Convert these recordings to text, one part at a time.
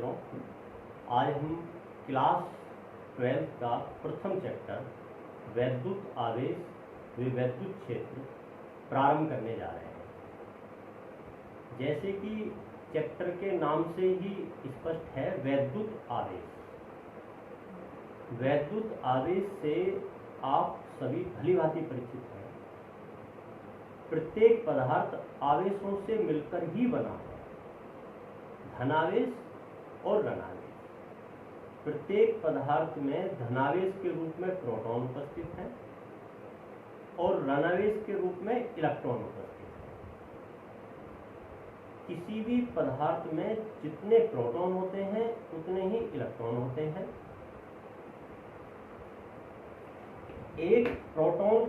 छात्रों, आज हम क्लास 12 का प्रथम चैप्टर वैद्युत आवेश व वैद्युत क्षेत्र प्रारंभ करने जा रहे हैं। जैसे कि चैप्टर के नाम से ही स्पष्ट है, वैद्युत आवेश। वैद्युत आवेश से आप सभी भलीभांति परिचित हैं। प्रत्येक पदार्थ आवेशों से मिलकर ही बना है, धनावेश और ऋणावेश। प्रत्येक पदार्थ में धनावेश के रूप में प्रोटॉन उपस्थित है और ऋणावेश के रूप में इलेक्ट्रॉन उपस्थित है। किसी भी पदार्थ में जितने प्रोटॉन होते हैं उतने ही इलेक्ट्रॉन होते हैं। एक प्रोटॉन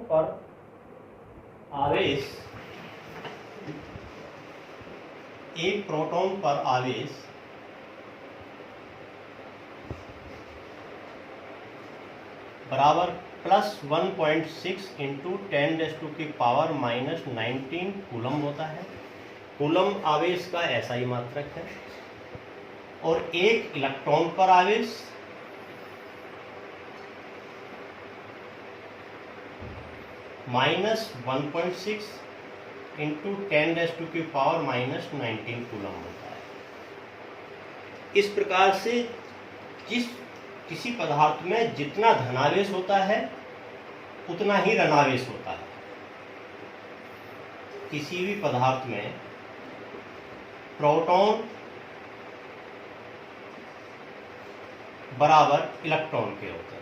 पर आवेश बराबर +1.6 इंटू 10⁻⁻⁻19 कूलम होता है। कूलम आवेश का ऐसा ही मात्रक है। और एक इलेक्ट्रॉन पर आवेश -1.6 इंटू 10⁻⁻⁻19 कूलम होता है। इस प्रकार से किसी पदार्थ में जितना धनावेश होता है उतना ही ऋणावेश होता है। किसी भी पदार्थ में प्रोटॉन बराबर इलेक्ट्रॉन के होते हैं।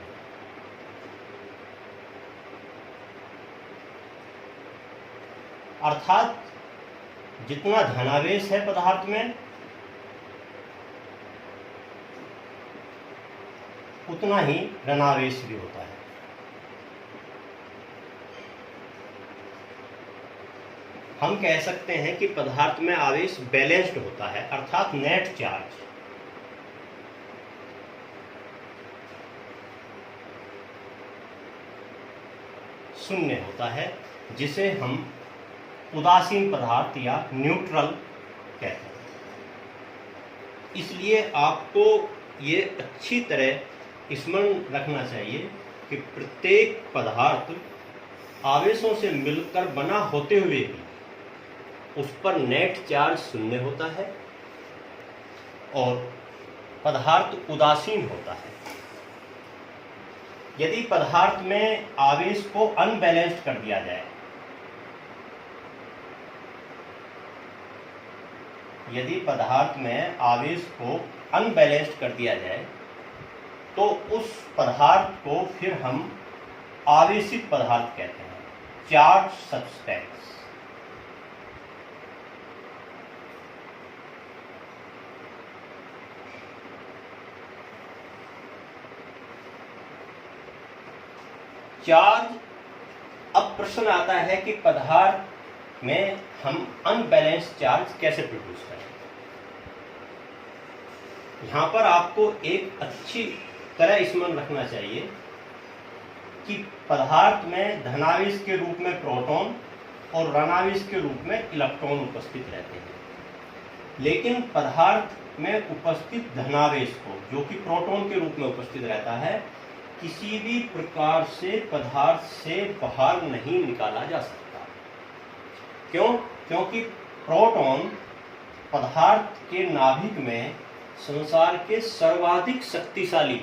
अर्थात जितना धनावेश है पदार्थ में उतना ही ऋणावेश भी होता है। हम कह सकते हैं कि पदार्थ में आवेश बैलेंस्ड होता है, अर्थात नेट चार्ज शून्य होता है, जिसे हम उदासीन पदार्थ या न्यूट्रल कहते हैं। इसलिए आपको ये अच्छी तरह स्मरण रखना चाहिए कि प्रत्येक पदार्थ आवेशों से मिलकर बना होते हुए भी उस पर नेट चार्ज शून्य होता है और पदार्थ उदासीन होता है। यदि पदार्थ में आवेश को अनबैलेंस्ड कर दिया जाए, तो उस पदार्थ को फिर हम आवेशित पदार्थ कहते हैं, चार्ज सब्सटेंस। चार्ज, अब प्रश्न आता है कि पदार्थ में हम अनबैलेंस्ड चार्ज कैसे प्रोड्यूस करें। यहां पर आपको एक अच्छी तरह स्मरण रखना चाहिए कि पदार्थ में धनावेश के रूप में प्रोटॉन और ऋणावेश के रूप में इलेक्ट्रॉन उपस्थित रहते हैं। लेकिन पदार्थ में उपस्थित धनावेश को, जो कि प्रोटॉन के रूप में उपस्थित रहता है, किसी भी प्रकार से पदार्थ से बाहर नहीं निकाला जा सकता। क्यों? क्योंकि प्रोटॉन पदार्थ के नाभिक में संसार के सर्वाधिक शक्तिशाली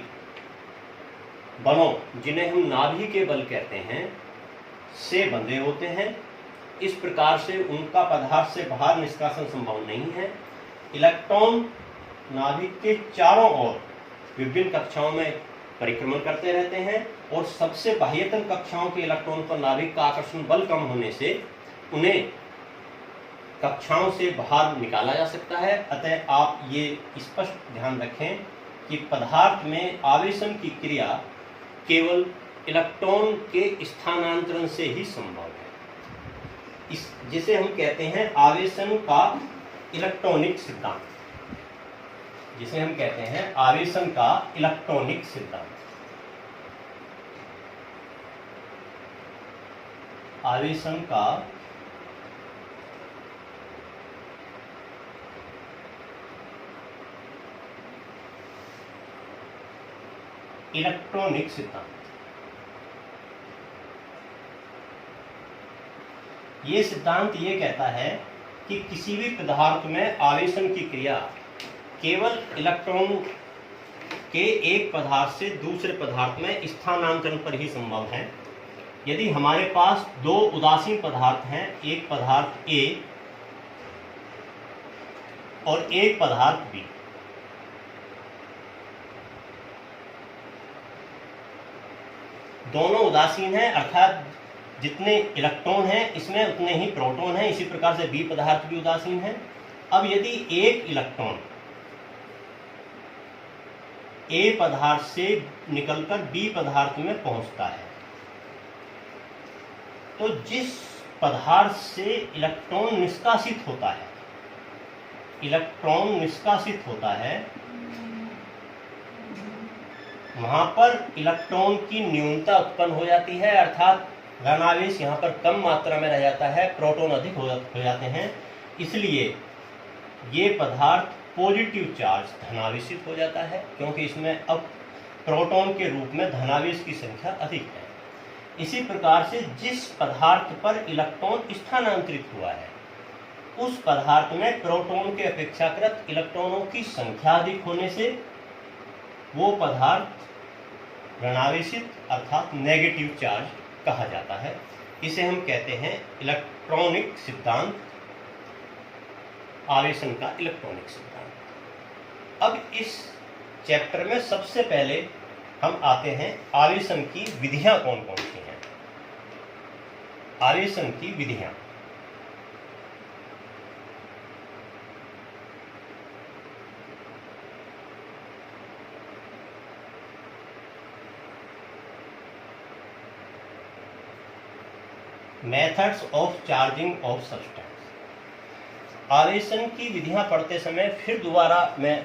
बलों, जिन्हें हम नाभि के बल कहते हैं, से बंधे होते हैं। इस प्रकार से उनका पदार्थ से बाहर निष्कासन संभव नहीं है। इलेक्ट्रॉन नाभिक के चारों ओर विभिन्न कक्षाओं में परिक्रमण करते रहते हैं और सबसे बाह्यतम कक्षाओं के इलेक्ट्रॉन पर नाभिक का आकर्षण बल कम होने से उन्हें कक्षाओं से बाहर निकाला जा सकता है। अतः आप ये स्पष्ट ध्यान रखें कि पदार्थ में आवेशन की क्रिया केवल इलेक्ट्रॉन के स्थानांतरण से ही संभव है। जिसे हम कहते हैं आवेशन का इलेक्ट्रॉनिक सिद्धांत। आवेशन का इलेक्ट्रॉनिक सिद्धांत। ये सिद्धांत ये कहता है कि किसी भी पदार्थ में आवेशन की क्रिया केवल इलेक्ट्रॉन के एक पदार्थ से दूसरे पदार्थ में स्थानांतरण पर ही संभव है। यदि हमारे पास दो उदासीन पदार्थ हैं, एक पदार्थ A और एक पदार्थ B, दोनों उदासीन हैं, अर्थात जितने इलेक्ट्रॉन हैं इसमें उतने ही प्रोटॉन हैं। इसी प्रकार से B पदार्थ भी उदासीन है। अब यदि एक इलेक्ट्रॉन A पदार्थ से निकलकर B पदार्थ में पहुंचता है, तो जिस पदार्थ से इलेक्ट्रॉन निष्कासित होता है, वहां पर इलेक्ट्रॉन की न्यूनता उत्पन्न हो जाती है, अर्थात ऋणावेश यहाँ पर कम मात्रा में रह जाता है, प्रोटॉन अधिक हो जाते हैं। इसलिए ये पदार्थ पॉजिटिव चार्ज धनावेशित हो जाता है, क्योंकि इसमें अब प्रोटॉन के रूप में धनावेश की संख्या अधिक है। इसी प्रकार से जिस पदार्थ पर इलेक्ट्रॉन स्थानांतरित हुआ है, उस पदार्थ में प्रोटॉन के अपेक्षाकृत इलेक्ट्रॉनों की संख्या अधिक होने से वो पदार्थ ऋणावेशित अर्थात नेगेटिव चार्ज कहा जाता है। इसे हम कहते हैं इलेक्ट्रॉनिक सिद्धांत, आवेशन का इलेक्ट्रॉनिक सिद्धांत। अब इस चैप्टर में सबसे पहले हम आते हैं आवेशन की विधियां कौन कौन सी हैं। आवेशन की विधियां, methods of charging of substance. आवेशन की विधियां पढ़ते समय फिर दोबारा मैं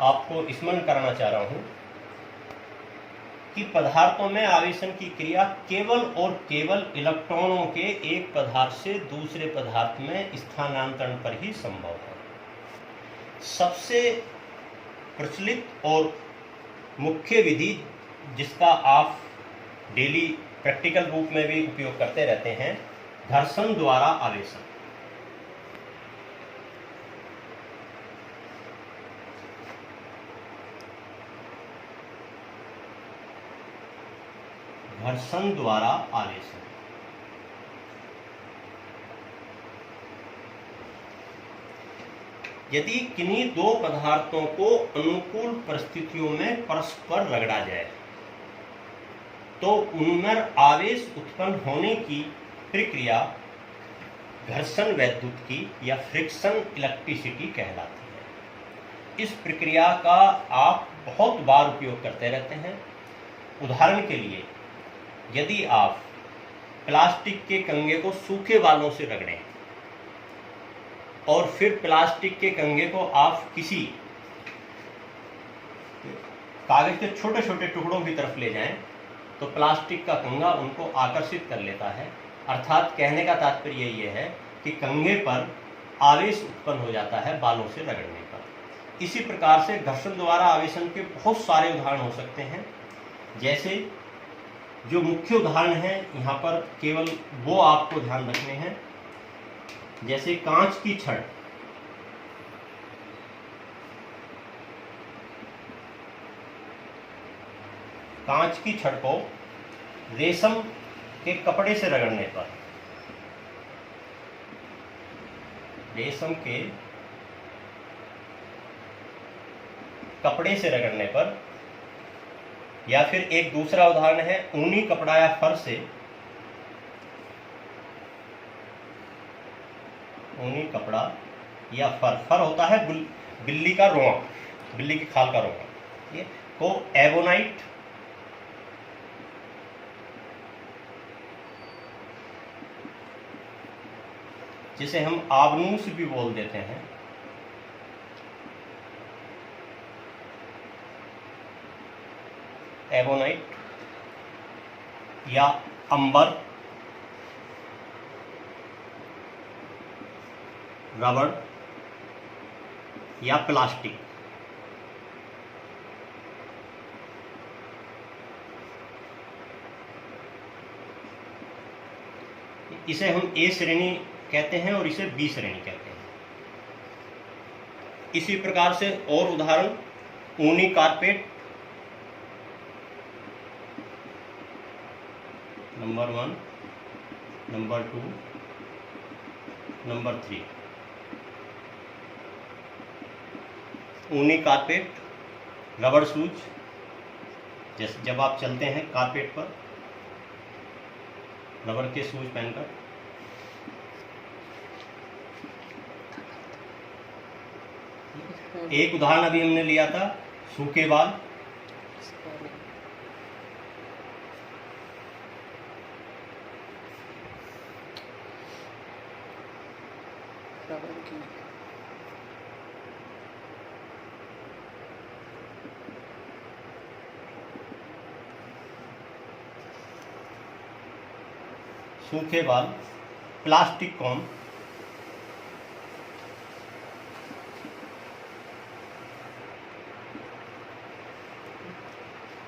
आपको स्मरण कराना चाह रहा हूं कि पदार्थों में आवेशन की क्रिया केवल और केवल इलेक्ट्रॉनों के एक पदार्थ से दूसरे पदार्थ में स्थानांतरण पर ही संभव है। सबसे प्रचलित और मुख्य विधि जिसका आप डेली प्रैक्टिकल रूप में भी उपयोग करते रहते हैं, घर्षण द्वारा आवेशन। घर्षण द्वारा आवेशन यदि किन्हीं दो पदार्थों को अनुकूल परिस्थितियों में परस्पर रगड़ा जाए तो उनमें आवेश उत्पन्न होने की प्रक्रिया घर्षण वैद्युत की या फ्रिक्शन इलेक्ट्रिसिटी कहलाती है। इस प्रक्रिया का आप बहुत बार उपयोग करते रहते हैं। उदाहरण के लिए, यदि आप प्लास्टिक के कंघे को सूखे बालों से रगड़ें और फिर प्लास्टिक के कंघे को आप किसी कागज के छोटे छोटे टुकड़ों की तरफ ले जाएं, तो प्लास्टिक का कंघा उनको आकर्षित कर लेता है। अर्थात कहने का तात्पर्य ये है कि कंघे पर आवेश उत्पन्न हो जाता है बालों से रगड़ने पर। इसी प्रकार से घर्षण द्वारा आवेशन के बहुत सारे उदाहरण हो सकते हैं। जैसे जो मुख्य उदाहरण हैं यहाँ पर केवल वो आपको ध्यान रखने हैं, जैसे कांच की छड़। कांच की छड़ को रेशम के कपड़े से रगड़ने पर, रेशम के कपड़े से रगड़ने पर, या फिर एक दूसरा उदाहरण है ऊनी कपड़ा या फर से, ऊनी कपड़ा या फर होता है बिल्ली का रोआ, बिल्ली की खाल का रोआ, ये को एबोनाइट जिसे हम आबनूस भी बोल देते हैं, एबोनाइट या अंबर, रबड़ या प्लास्टिक, इसे हम ए श्रेणी कहते हैं और इसे बी श्रेणी कहते हैं। इसी प्रकार से और उदाहरण, ऊनी कारपेट नंबर 1, नंबर 2, नंबर 3। ऊनी कारपेट, रबड़ शूज, जैसे जब आप चलते हैं कारपेट पर रबड़ के शूज पहनकर। एक उदाहरण अभी हमने लिया था सूखे बाल, सूखे बाल, प्लास्टिक कॉम,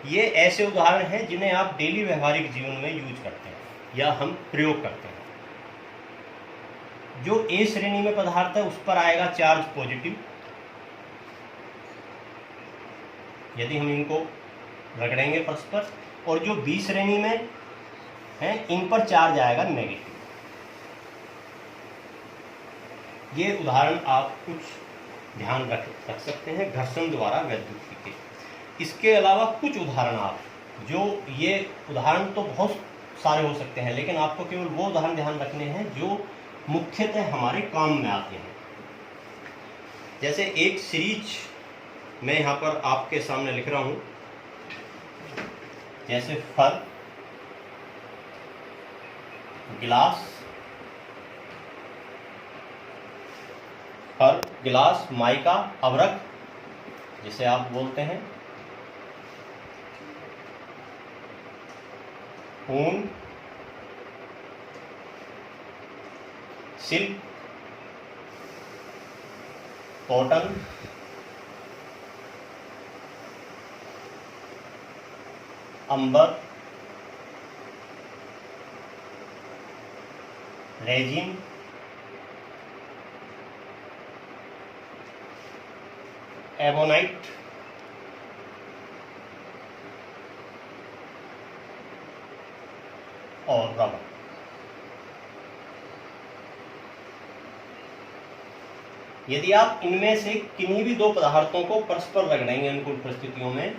ये ऐसे उदाहरण हैं जिन्हें आप डेली व्यवहारिक जीवन में यूज करते हैं या हम प्रयोग करते हैं। जो ए श्रेणी में पदार्थ है उस पर आएगा चार्ज पॉजिटिव, यदि हम इनको रगड़ेंगे परस्पर, और जो बी श्रेणी में है इन पर चार्ज आएगा नेगेटिव। ये उदाहरण आप कुछ ध्यान रख सकते हैं घर्षण द्वारा वैद्युत के। इसके अलावा कुछ उदाहरण आप, जो ये उदाहरण तो बहुत सारे हो सकते हैं, लेकिन आपको केवल वो उदाहरण ध्यान रखने हैं जो मुख्यतः हमारे काम में आते हैं। जैसे एक सीरीज मैं यहाँ पर आपके सामने लिख रहा हूँ, जैसे फल, गिलास, फल, गिलास, माइका, अबरक जिसे आप बोलते हैं, ऊन, सिल्क, कॉटन, अंबर, रेजिन, एबोनाइट, और रबर। यदि आप इनमें से किन्हीं भी दो पदार्थों को परस्पर रगड़ेंगे अनुकूल परिस्थितियों में,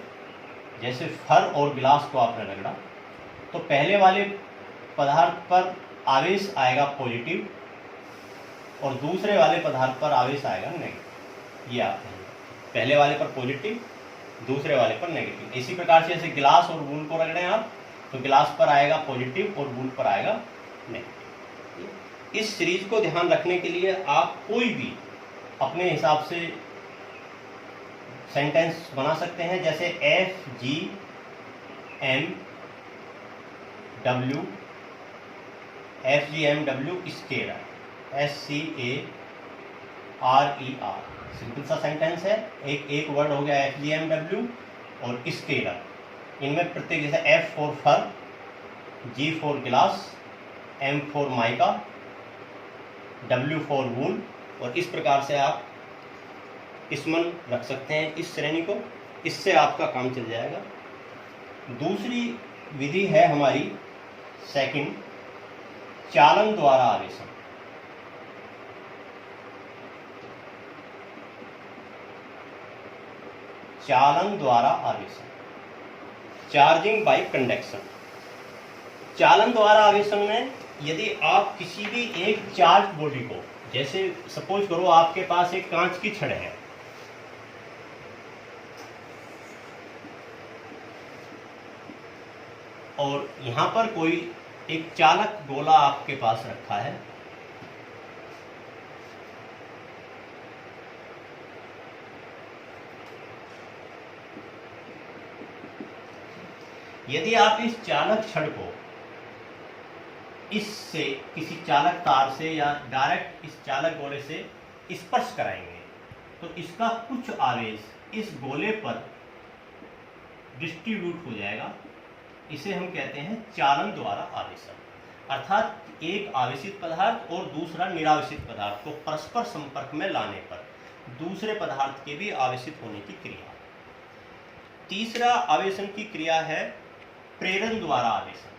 जैसे फर और गिलास को आपने रगड़ा, तो पहले वाले पदार्थ पर आवेश आएगा पॉजिटिव और दूसरे वाले पदार्थ पर आवेश आएगा नेगेटिव। ये आप हैं, पहले वाले पर पॉजिटिव, दूसरे वाले पर नेगेटिव। इसी प्रकार से जैसे गिलास और वूल को रगड़ें आप, तो गिलास पर आएगा पॉजिटिव और वूल पर आएगा नेगेटिव। इस सीरीज को ध्यान रखने के लिए आप कोई भी अपने हिसाब से सेंटेंस बना सकते हैं, जैसे FGMW स्केलर, SCARER, सिंपल सा सेंटेंस है। एक वर्ड हो गया FGMW और स्केलर। इनमें प्रत्येक, जैसे F for fur, G for glass, M for mica, W for wool, और इस प्रकार से आप स्मरण रख सकते हैं इस श्रेणी को। इससे आपका काम चल जाएगा। दूसरी विधि है हमारी सेकंड, चालन द्वारा आवेशन। चालन द्वारा आवेशन, चार्जिंग बाय कंडक्शन। चालन द्वारा आवेशन में यदि आप किसी भी एक चार्ज बॉडी को, जैसे सपोज करो आपके पास एक कांच की छड़ है, और यहां पर कोई एक चालक गोला आपके पास रखा है, यदि आप इस चालक छड़ को इससे किसी चालक तार से या डायरेक्ट इस चालक गोले से स्पर्श कराएंगे, तो इसका कुछ आवेश इस गोले पर डिस्ट्रीब्यूट हो जाएगा। इसे हम कहते हैं चालन द्वारा आवेशन। अर्थात एक आवेशित पदार्थ और दूसरा निरावेशित पदार्थ को परस्पर संपर्क में लाने पर दूसरे पदार्थ के भी आवेशित होने की क्रिया। तीसरा आवेशन की क्रिया है प्रेरण द्वारा आवेशन।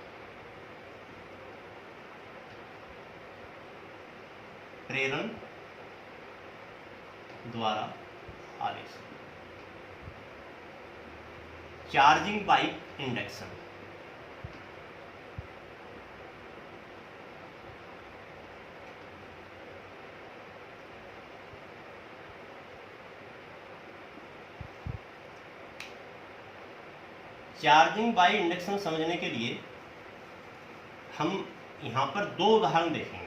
प्रेरण द्वारा आवेशन, charging by induction. Charging by induction समझने के लिए हम यहाँ पर दो उदाहरण देखेंगे।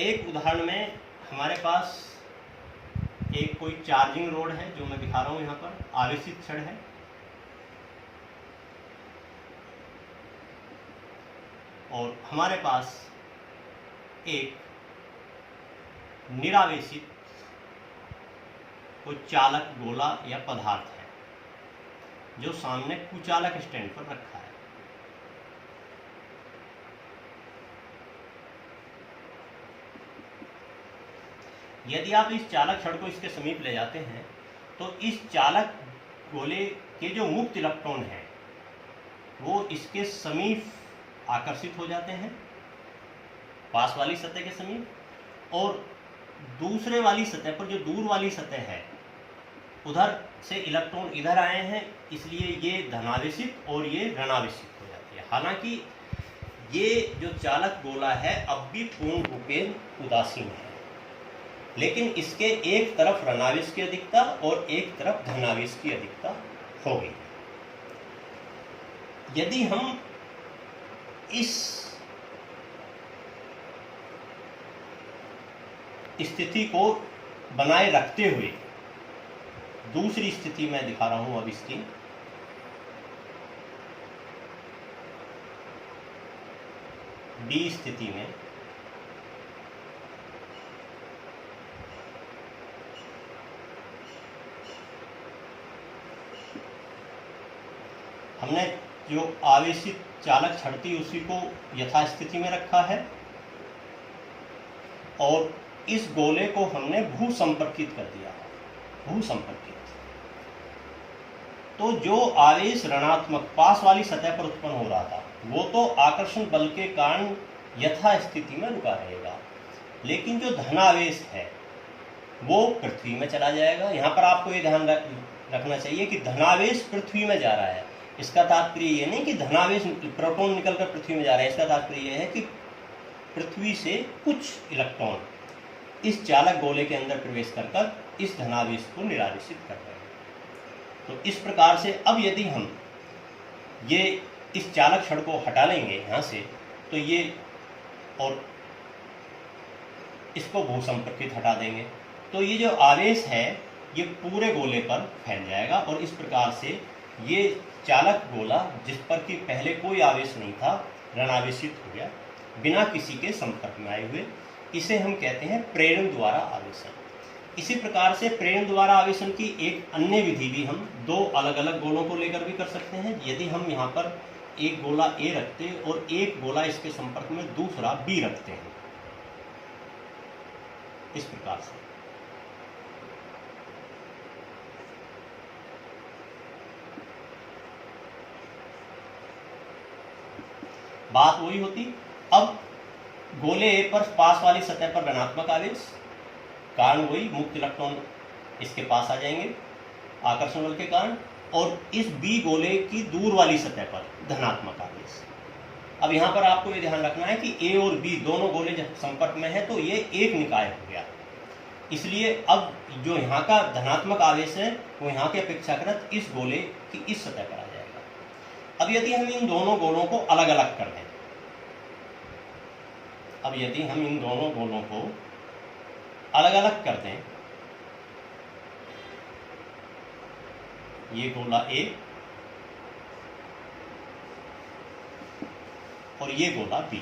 एक उदाहरण में हमारे पास एक कोई चार्जिंग रोड है जो मैं दिखा रहा हूँ, यहाँ पर आवेशित छड़ है, और हमारे पास एक निरावेशित कोई चालक गोला या पदार्थ है जो सामने कुचालक स्टैंड पर रखा है। यदि आप इस चालक छड़ को इसके समीप ले जाते हैं तो इस चालक गोले के जो मुक्त इलेक्ट्रॉन हैं वो इसके समीप आकर्षित हो जाते हैं, पास वाली सतह के समीप, और दूसरे वाली सतह पर जो दूर वाली सतह है उधर से इलेक्ट्रॉन इधर आए हैं, इसलिए ये धनावेशित और ये ऋणावेशित हो जाती है। हालांकि ये जो चालक गोला है अब भी पूर्ण रूपेण उदासीन है, लेकिन इसके एक तरफ ऋणावेश की अधिकता और एक तरफ धनावेश की अधिकता हो गई। यदि हम इस स्थिति को बनाए रखते हुए दूसरी स्थिति मैं दिखा रहा हूं अब इसकी, डी स्थिति में हमने जो आवेशित चालक छड़ थी उसी को यथास्थिति में रखा है और इस गोले को हमने भू संपर्कित कर दिया। भू संपर्कित, तो जो आवेश ऋणात्मक पास वाली सतह पर उत्पन्न हो रहा था वो तो आकर्षण बल के कारण यथास्थिति में रुका रहेगा, लेकिन जो धनावेश है वो पृथ्वी में चला जाएगा। यहाँ पर आपको ये ध्यान रखना चाहिए कि धनावेश पृथ्वी में जा रहा है। इसका तात्पर्य ये नहीं कि धनावेश प्रोटॉन निकलकर पृथ्वी में जा रहे हैं, इसका तात्पर्य यह है कि पृथ्वी से कुछ इलेक्ट्रॉन इस चालक गोले के अंदर प्रवेश कर इस धनावेश को निरावेशित कर रहे हैं। तो इस प्रकार से अब यदि हम ये इस चालक छड़ को हटा लेंगे यहाँ से, तो ये और इसको भू संपर्कित हटा देंगे, तो ये जो आवेश है ये पूरे गोले पर फैल जाएगा और इस प्रकार से ये चालक गोला जिस पर कि पहले कोई आवेश नहीं था ऋणावेशित हो गया बिना किसी के संपर्क में आए हुए। इसे हम कहते हैं प्रेरण द्वारा आवेशन। इसी प्रकार से प्रेरण द्वारा आवेशन की एक अन्य विधि भी हम दो अलग अलग गोलों को लेकर भी कर सकते हैं। यदि हम यहाँ पर एक गोला ए रखते और एक गोला इसके संपर्क में दूसरा बी रखते हैं, इस प्रकार से बात वही होती। अब गोले ए पर पास वाली सतह पर ऋणात्मक आवेश, कारण वही, मुक्त इलेक्ट्रॉन इसके पास आ जाएंगे आकर्षण बल के कारण, और इस बी गोले की दूर वाली सतह पर धनात्मक आवेश। अब यहाँ पर आपको ये ध्यान रखना है कि ए और बी दोनों गोले जब संपर्क में है तो ये एक निकाय हो गया, इसलिए अब जो यहाँ का धनात्मक आवेश है वो यहाँ के अपेक्षाकृत इस गोले की इस सतह पर आ जाएगा। अब यदि हम इन दोनों गोलों को अलग अलग कर दें, अब यदि हम इन दोनों गोलों को अलग अलग कर दें, ये गोला ए और ये गोला बी,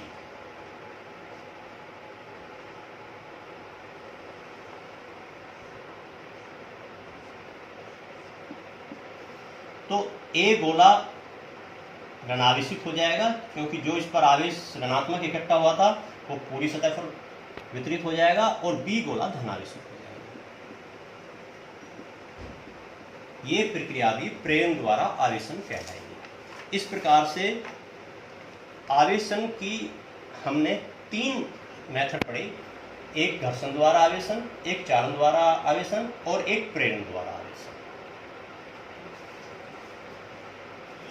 तो ए गोला ऋणावेशित हो जाएगा, क्योंकि जो इस पर आवेश ऋणात्मक इकट्ठा हुआ था वो पूरी सतह पर वितरित हो जाएगा, और बी गोला धनावेशित हो जाएगा। ये प्रक्रिया भी प्रेरण द्वारा आवेशन कहलाएगी। इस प्रकार से आवेशन की हमने 3 मेथड पढ़े, एक घर्षण द्वारा आवेशन, एक चालन द्वारा आवेशन और एक प्रेरण द्वारा आवेशन।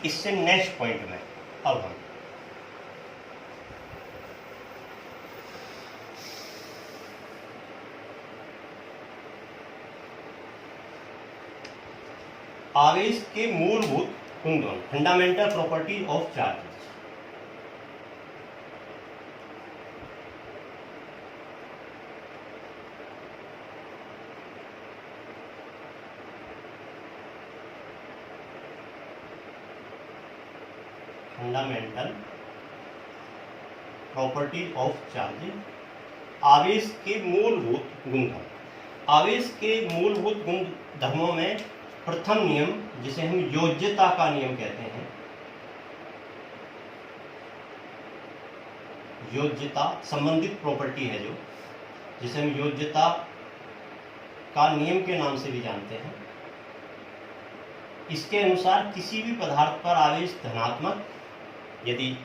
इससे नेक्स्ट पॉइंट में अब हम आवेश के मूलभूत गुण, fundamental property of charges. Fundamental property of charge, आवेश के मूलभूत गुणधर्म। आवेश के मूलभूत गुणधर्मों में प्रथम नियम, जिसे हम योज्यता का नियम कहते हैं, योज्यता संबंधित प्रॉपर्टी है जो, जिसे हम योज्यता का नियम के नाम से भी जानते हैं। इसके अनुसार किसी भी पदार्थ पर आवेश धनात्मक यदि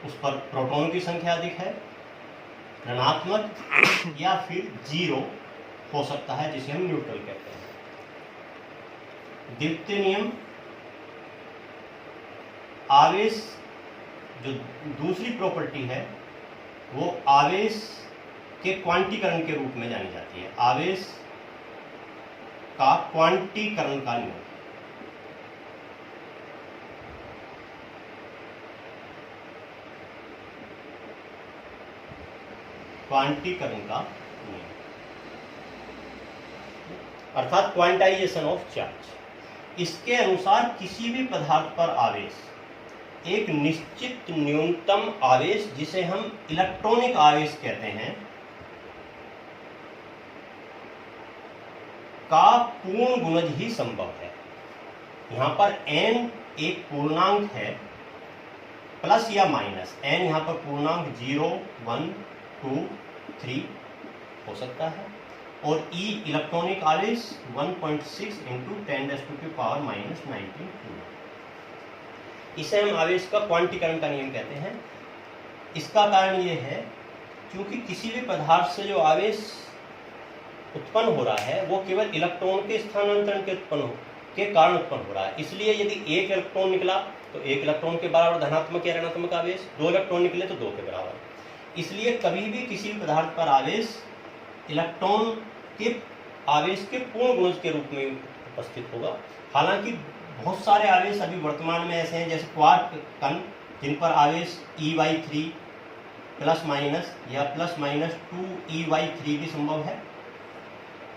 उस पर प्रोटॉन की संख्या अधिक है, ऋणात्मक या फिर 0 हो सकता है, जिसे हम न्यूट्रल कहते हैं। द्वितीय नियम, आवेश जो दूसरी प्रॉपर्टी है वो आवेश के क्वांटीकरण के रूप में जानी जाती है। आवेश का क्वांटीकरण का नियम। क्वांटीकरण का नियम अर्थात क्वांटाइजेशन ऑफ चार्ज। इसके अनुसार किसी भी पदार्थ पर आवेश एक निश्चित न्यूनतम आवेश, जिसे हम इलेक्ट्रॉनिक आवेश कहते हैं, का पूर्ण गुणज ही संभव है। यहां पर n एक पूर्णांक है, प्लस या माइनस। n यहां पर पूर्णांक 0, 1, 2, 3 हो सकता है, और E इलेक्ट्रॉनिक आवेश 1.6 इंटू 10⁻⁻⁻19। इसे हम आवेश का क्वांटीकरण का नियम कहते हैं। इसका कारण ये है क्योंकि किसी भी पदार्थ से जो आवेश उत्पन्न हो रहा है वो केवल इलेक्ट्रॉन के स्थानांतरण के कारण उत्पन्न हो रहा है। इसलिए यदि एक इलेक्ट्रॉन निकला तो एक इलेक्ट्रॉन के बराबर धनात्मक या ऋणात्मक आवेश, 2 इलेक्ट्रॉन निकले तो 2 के बराबर। इसलिए कभी भी किसी भी पदार्थ पर आवेश इलेक्ट्रॉन के आवेश के पूर्ण गुणज के रूप में उपस्थित होगा। हालांकि बहुत सारे आवेश अभी वर्तमान में ऐसे हैं, जैसे क्वार्क कण, जिन पर आवेश E/3 प्लस माइनस या प्लस माइनस 2E/3 भी संभव है,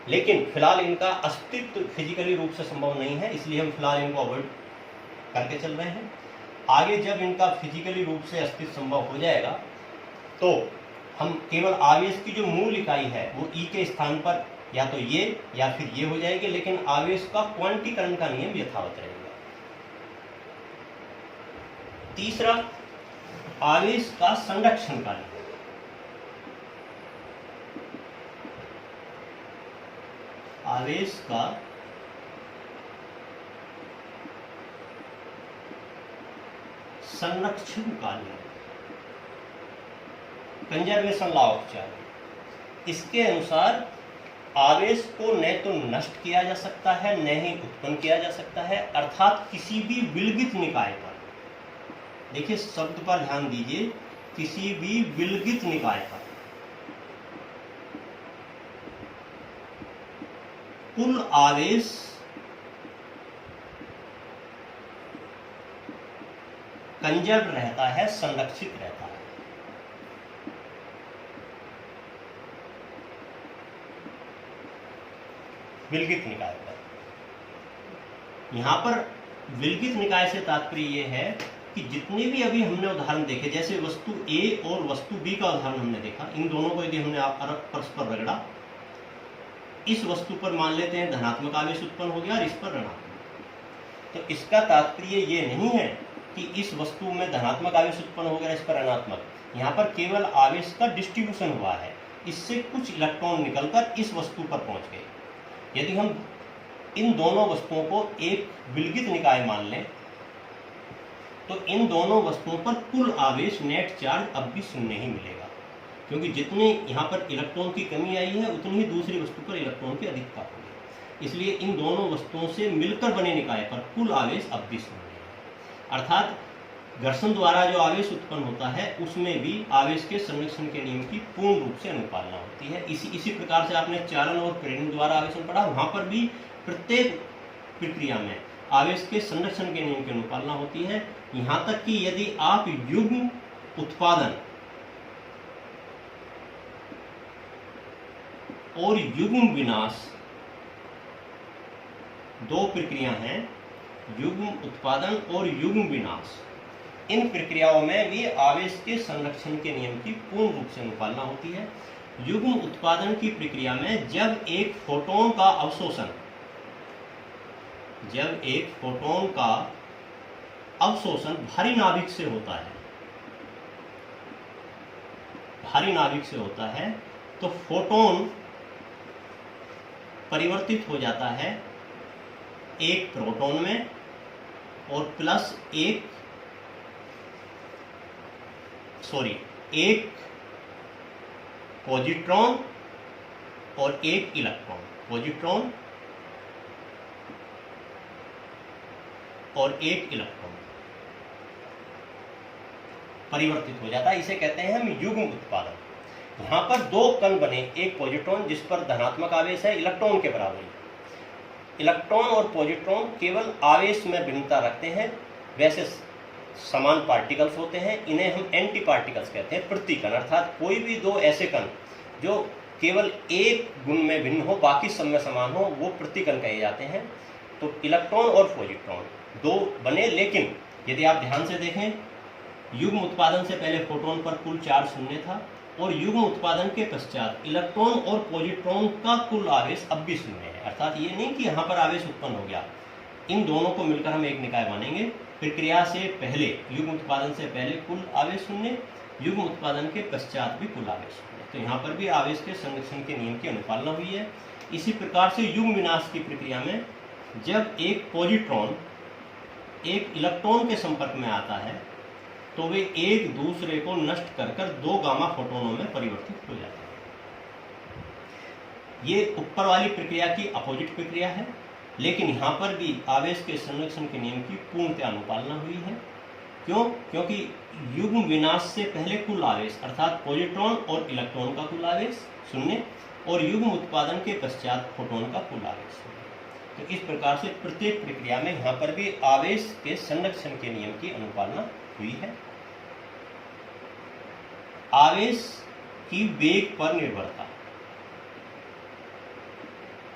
लेकिन फिलहाल इनका अस्तित्व फिजिकली रूप से संभव नहीं है, इसलिए हम फिलहाल इनको अवॉइड करके चल रहे हैं। आगे जब इनका फिजिकली रूप से अस्तित्व संभव हो जाएगा तो हम केवल आवेश की जो मूल इकाई है वो E के स्थान पर या तो ये या फिर ये हो जाएगी, लेकिन आवेश का क्वांटीकरण का नियम यथावत रहेगा। तीसरा, आवेश का संरक्षण का नियम। आवेश का संरक्षण का नियम, कंजर्वेशन लॉ ऑफ चार्ज। इसके अनुसार आवेश को न तो नष्ट किया जा सकता है न ही उत्पन्न किया जा सकता है, अर्थात किसी भी विलगित निकाय पर, देखिए शब्द पर ध्यान दीजिए, किसी भी विलगित निकाय पर कुल आवेश कंजर्व रहता है, संरक्षित रहता है। विलगित निकाय पर, यहां पर विलगित निकाय से तात्पर्य यह है कि जितने भी अभी हमने उदाहरण देखे, जैसे वस्तु A और वस्तु B का उदाहरण हमने देखा, इन दोनों को यदि हमने परस्पर रगड़ा, इस वस्तु पर मान लेते हैं धनात्मक आवेश उत्पन्न हो गया और इस पर ऋणात्मक। तो इसका तात्पर्य ये नहीं है कि इस वस्तु में धनात्मक आवेश उत्पन्न हो गया, इस पर ऋणात्मक। यहाँ पर केवल आवेश का डिस्ट्रीब्यूशन हुआ है, इससे कुछ इलेक्ट्रॉन निकलकर इस वस्तु पर पहुंच गए। यदि हम इन दोनों वस्तुओं को एक विलगित निकाय मान लें तो इन दोनों वस्तुओं पर कुल आवेश नेट चार्ज अब भी शून्य ही मिलेगा, क्योंकि जितने यहाँ पर इलेक्ट्रॉन की कमी आई है उतनी ही दूसरी वस्तु पर इलेक्ट्रॉन की अधिकता होगी। इसलिए इन दोनों वस्तुओं से मिलकर बने निकाय पर कुल आवेश अब भी शून्य है। अर्थात घर्षण द्वारा जो आवेश उत्पन्न होता है उसमें भी आवेश के संरक्षण के नियम की पूर्ण रूप से अनुपालना होती है। इसी प्रकार से आपने चालन और प्रेरण द्वारा आवेशन पढ़ा, वहां पर भी प्रत्येक प्रक्रिया में आवेश के संरक्षण के नियम की अनुपालना होती है। यहाँ तक कि यदि आप युग्म उत्पादन और युग्म विनाश, दो प्रक्रिया हैं, युग्म उत्पादन और युग्म विनाश, इन प्रक्रियाओं में भी आवेश के संरक्षण के नियम की पूर्ण रूप से अनुपालना होती है। युग्म उत्पादन की प्रक्रिया में जब एक फोटोन का अवशोषण भारी नाभिक से होता है तो फोटोन परिवर्तित हो जाता है एक प्रोटॉन में और प्लस एक पॉजिट्रॉन और एक इलेक्ट्रॉन, पॉजिट्रॉन और एक इलेक्ट्रॉन परिवर्तित हो जाता है। इसे कहते हैं हम युग्म उत्पादन। यहाँ पर दो कण बने, एक पॉजिट्रॉन जिस पर धनात्मक आवेश है इलेक्ट्रॉन के बराबर। इलेक्ट्रॉन और पॉजिट्रॉन केवल आवेश में भिन्नता रखते हैं, वैसे समान पार्टिकल्स होते हैं, इन्हें हम एंटी पार्टिकल्स कहते हैं, प्रतिकण। अर्थात कोई भी दो ऐसे कण जो केवल एक गुण में भिन्न हो बाकी सब में समान हो वो प्रतिकण कहे जाते हैं। तो इलेक्ट्रॉन और पॉजिट्रॉन दो बने, लेकिन यदि आप ध्यान से देखें युग्म उत्पादन से पहले फोटोन पर कुल चार्ज शून्य था और युग्म उत्पादन के पश्चात इलेक्ट्रॉन और पॉजिट्रॉन का कुल आवेश अब भी शून्य है। अर्थात ये नहीं कि यहाँ पर आवेश उत्पन्न हो गया, इन दोनों को मिलकर हम एक निकाय मानेंगे। प्रक्रिया से पहले, युग्म उत्पादन से पहले कुल आवेश शून्य, युग्म उत्पादन के पश्चात भी कुल आवेश शून्य। तो यहाँ पर भी आवेश के संरक्षण के नियम की अनुपालना हुई है। इसी प्रकार से युग्म विनाश की प्रक्रिया में जब एक पॉजिट्रॉन एक इलेक्ट्रॉन के संपर्क में आता है तो वे एक दूसरे को नष्ट कर दो गामा फोटोनों में परिवर्तित हो जाते हैं। ये ऊपर वाली प्रक्रिया की अपोजिट प्रक्रिया है, लेकिन यहाँ पर भी आवेश के संरक्षण के नियम की पूर्णतः अनुपालना हुई है। क्यों? क्योंकि युग्म विनाश से पहले कुल आवेश अर्थात पॉजिट्रॉन और इलेक्ट्रॉन का कुल आवेश शून्य और युग्म उत्पादन के पश्चात फोटोन का कुल आवेश शून्य। तो इस प्रकार से प्रत्येक प्रक्रिया में यहाँ पर भी आवेश के संरक्षण के नियम की अनुपालना हुई है। आवेश की वेग पर निर्भरता,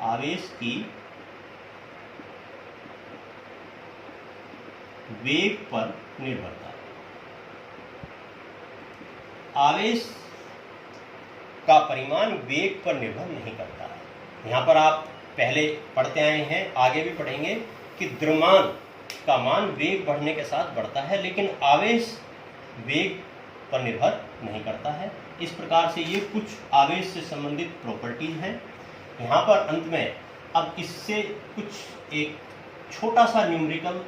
आवेश की वेग पर निर्भरता। आवेश का परिमाण वेग पर निर्भर नहीं करता है। यहाँ पर आप पहले पढ़ते आए हैं, आगे भी पढ़ेंगे कि द्रव्यमान का मान वेग बढ़ने के साथ बढ़ता है, लेकिन आवेश वेग पर निर्भर नहीं करता है। इस प्रकार से ये कुछ आवेश से संबंधित प्रॉपर्टीज हैं। यहाँ पर अंत में अब इससे कुछ एक छोटा सा न्यूमेरिकल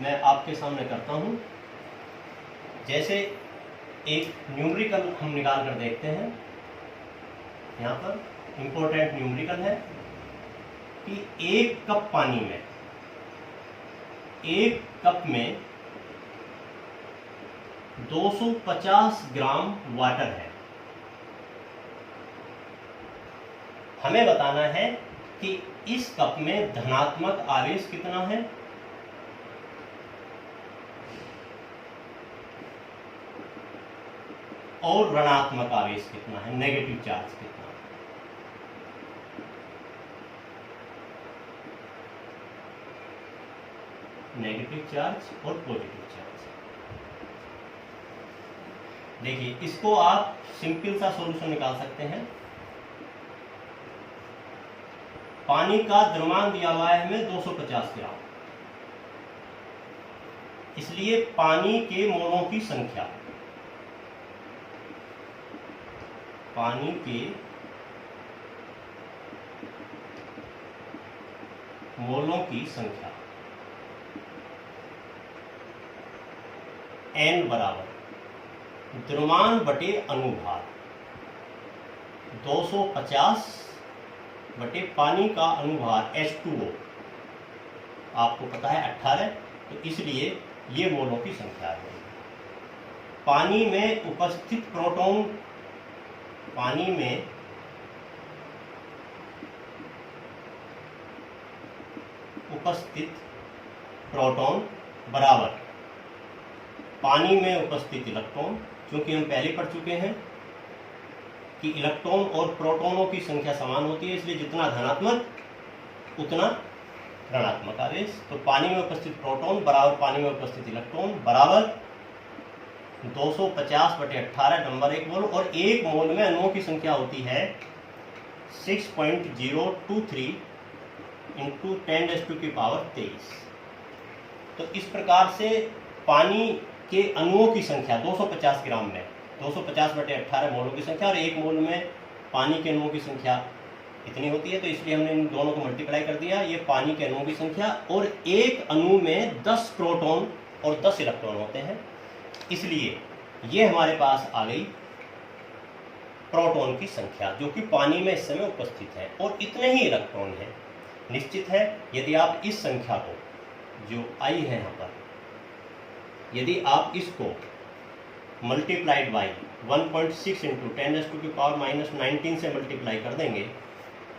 मैं आपके सामने करता हूँ। जैसे एक न्यूमेरिकल हम निकाल कर देखते हैं। यहाँ पर इम्पोर्टेंट न्यूमेरिकल है कि एक कप पानी में, एक कप में 250 ग्राम वाटर है। हमें बताना है कि इस कप में धनात्मक आवेश कितना है और ऋणात्मक आवेश कितना है, नेगेटिव चार्ज कितना है। नेगेटिव चार्ज और पॉजिटिव चार्ज। देखिए इसको आप सिंपल सा सॉल्यूशन निकाल सकते हैं। पानी का द्रव्यमान दिया हुआ है हमें 250 ग्राम। इसलिए पानी के मोलों की संख्या, पानी के मोलों की संख्या n बराबर द्रव्यमान बटे अनुभार 250 बटे पानी का अनुभार H2O आपको पता है 18, तो इसलिए ये मोलों की संख्या है। पानी में उपस्थित प्रोटॉन, पानी में उपस्थित प्रोटॉन बराबर पानी में उपस्थित इलेक्ट्रॉन, क्योंकि हम पहले पढ़ चुके हैं कि इलेक्ट्रॉन और प्रोटॉनों की संख्या समान होती है, इसलिए जितना धनात्मक उतना ऋणात्मक आवेश। तो पानी में उपस्थित प्रोटॉन बराबर पानी में उपस्थित इलेक्ट्रॉन बराबर 250 बटे 18 नंबर 1 मोल, और 1 मोल में अणुओं की संख्या होती है 6.023 इंटू 10⁻23। तो इस प्रकार से पानी के अणुओं की संख्या 250 ग्राम में 250 बटे 18 मोलों की संख्या, और 1 मोल में पानी के अणुओं की संख्या इतनी होती है, तो इसलिए हमने इन दोनों को मल्टीप्लाई कर दिया। ये पानी के अणुओं की संख्या, और एक अणु में 10 प्रोटॉन और 10 इलेक्ट्रॉन होते हैं, इसलिए ये हमारे पास आ गई प्रोटॉन की संख्या जो कि पानी में इस समय उपस्थित है, और इतने ही इलेक्ट्रॉन हैं। निश्चित है यदि आप इस संख्या को जो आई है यहाँ पर, यदि आप इसको मल्टीप्लाइड बाई 1.6 इंटू 10⁻⁻19 से मल्टीप्लाई कर देंगे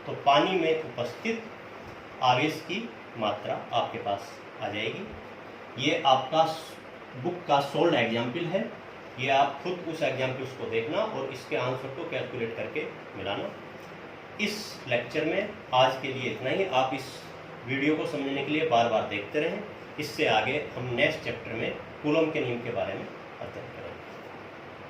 तो पानी में उपस्थित आवेश की मात्रा आपके पास आ जाएगी। ये आपका बुक का सोल्ड एग्जाम्पल है, ये आप खुद उस एग्जाम्पल्स को देखना और इसके आंसर को कैलकुलेट करके मिलाना। इस लेक्चर में आज के लिए इतना ही। आप इस वीडियो को समझने के लिए बार बार देखते रहें। इससे आगे हम नेक्स्ट चैप्टर में कूलम के नियम के बारे में अध्ययन करेंगे।